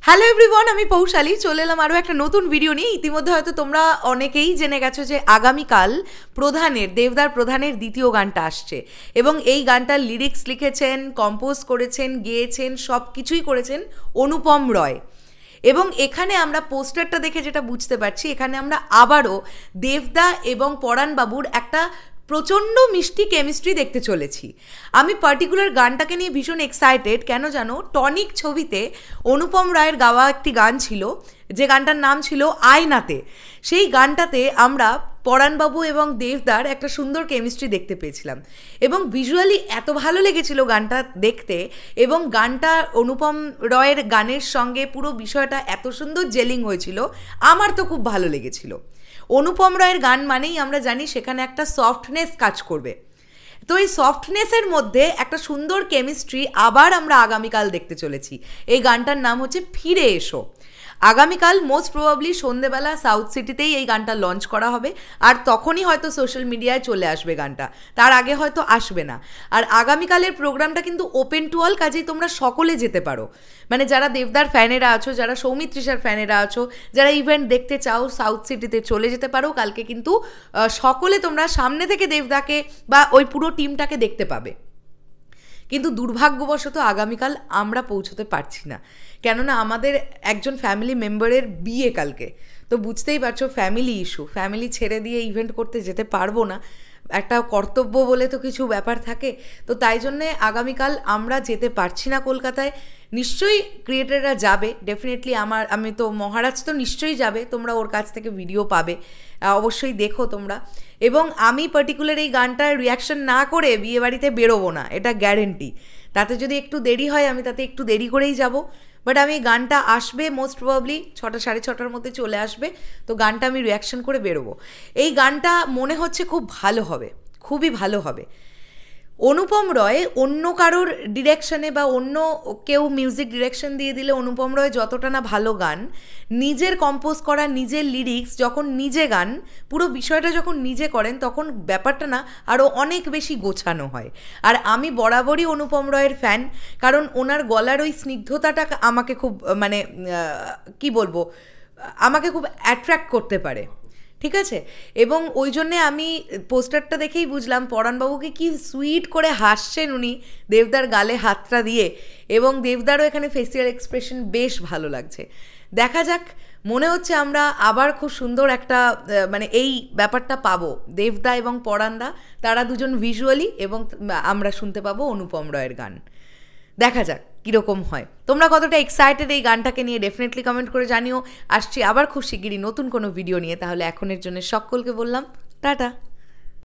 Hello everyone, আমি পৌশালী চলে এলাম আরও একটা নতুন ভিডিও নিয়ে। ইতিমধ্যে হয়তো তোমরা অনেকেই জেনে গেছো যে আগামীকাল দেবদার প্রধানের দ্বিতীয় গানটা আসছে এবং এই গানটার লিরিক্স লিখেছেন, কম্পোজ করেছেন, গেয়েছেন, সব কিছুই করেছেন অনুপম রয়। এবং এখানে আমরা পোস্টারটা দেখে যেটা বুঝতে পারছি, এখানে আমরা আবারও দেবদা এবং পরাণবাবুর একটা প্রচণ্ড মিষ্টি কেমিস্ট্রি দেখতে চলেছি। আমি পার্টিকুলার গানটাকে নিয়ে ভীষণ এক্সাইটেড। কেন জানো, টনিক ছবিতে অনুপম রায়ের গাওয়া একটি গান ছিল, যে গানটার নাম ছিল আয়নাতে। সেই গানটাতে আমরা পরাণবাবু এবং দেবদার একটা সুন্দর কেমিস্ট্রি দেখতে পেয়েছিলাম এবং ভিজুয়ালি এত ভালো লেগেছিল গানটা দেখতে, এবং গানটা অনুপম রয়ের গানের সঙ্গে পুরো বিষয়টা এত সুন্দর জেলিং হয়েছিল, আমার তো খুব ভালো লেগেছিল। অনুপম রায়ের গান মানেই আমরা জানি সেখানে একটা সফটনেস কাজ করবে। তো এই সফটনেসের মধ্যে একটা সুন্দর কেমিস্ট্রি আবার আমরা আগামীকাল দেখতে চলেছি। এই গানটার নাম হচ্ছে ফিরে এসো। আগামীকাল মোস্ট প্রবাবলি সন্ধেবেলা সাউথ সিটিতেই এই গানটা লঞ্চ করা হবে, আর তখনই হয়তো সোশ্যাল মিডিয়ায় চলে আসবে গানটা, তার আগে হয়তো আসবে না। আর আগামীকালের প্রোগ্রামটা কিন্তু ওপেন টু অল, কাজেই তোমরা সকলে যেতে পারো। মানে যারা দেবদার ফ্যানেরা আছো, যারা সৌমিত্রিষার ফ্যানেরা আছো, যারা ইভেন্ট দেখতে চাও, সাউথ সিটিতে চলে যেতে পারো। কালকে কিন্তু সকলে তোমরা সামনে থেকে দেবদাকে বা ওই পুরো টিমটাকে দেখতে পাবে। কিন্তু দুর্ভাগ্যবশত আগামীকাল আমরা পৌঁছতে পারছি না, কেননা আমাদের একজন ফ্যামিলি মেম্বারের বিয়ে কালকে। তো বুঝতেই পারছো, ফ্যামিলি ইস্যু, ফ্যামিলি ছেড়ে দিয়ে ইভেন্ট করতে যেতে পারবো না, একটা কর্তব্য বলে তো কিছু ব্যাপার থাকে। তো তাই জন্যে আগামীকাল আমরা যেতে পারছি না কলকাতায়। নিশ্চয়ই ক্রিয়েটাররা যাবে, ডেফিনেটলি। আমি তো মহারাজ তো নিশ্চয়ই যাবে, তোমরা ওর কাছ থেকে ভিডিও পাবে, অবশ্যই দেখো তোমরা। এবং আমি পার্টিকুলার এই গানটার রিয়াকশন না করে বিয়েবাড়িতে বেরোবো না, এটা গ্যারেন্টি। তাতে যদি একটু দেরি হয়, আমি তাতে একটু দেরি করেই যাব। বাট আমি গানটা আসবে মোস্ট প্রবাবলি 6টা সাড়ে 6টার মধ্যে চলে আসবে, তো গানটা আমি রিয়াকশন করে বেরোবো। এই গানটা মনে হচ্ছে খুব ভালো হবে, খুবই ভালো হবে। অনুপম রয় অন্য কারোর ডিরেকশনে বা অন্য কেউ মিউজিক ডিরেকশন দিয়ে দিলে অনুপম রয় যতটা না ভালো গান, নিজের কম্পোজ করা, নিজের লিরিক্স যখন নিজে গান, পুরো বিষয়টা যখন নিজে করেন, তখন ব্যাপারটা না আরও অনেক বেশি গোছানো হয়। আর আমি বরাবরই অনুপম রয়ের ফ্যান, কারণ ওনার গলার ওই স্নিগ্ধতাটা আমাকে খুব মানে কি বলবো, আমাকে খুব অ্যাট্রাক্ট করতে পারে, ঠিক আছে। এবং ওই জন্যে আমি পোস্টারটা দেখেই বুঝলাম পরাণবাবুকে কি সুইট করে হাসছেন উনি দেবদার গালে হাতটা দিয়ে, এবং দেবদারও এখানে ফেসিয়াল এক্সপ্রেশন বেশ ভালো লাগছে। দেখা যাক, মনে হচ্ছে আমরা আবার খুব সুন্দর একটা মানে এই ব্যাপারটা পাবো, দেবদা এবং পরাণদা তারা দুজন ভিজুয়ালি, এবং আমরা শুনতে পাবো অনুপম রয়ের গান। দেখা যাক কীরকম হয়। তোমরা কতটা এক্সাইটেড এই গানটাকে নিয়ে ডেফিনেটলি কমেন্ট করে জানিও। আসছি আবার খুব শিগগিরই নতুন কোনো ভিডিও নিয়ে। তাহলে এখনের জন্য সকলকে বললাম টাটা।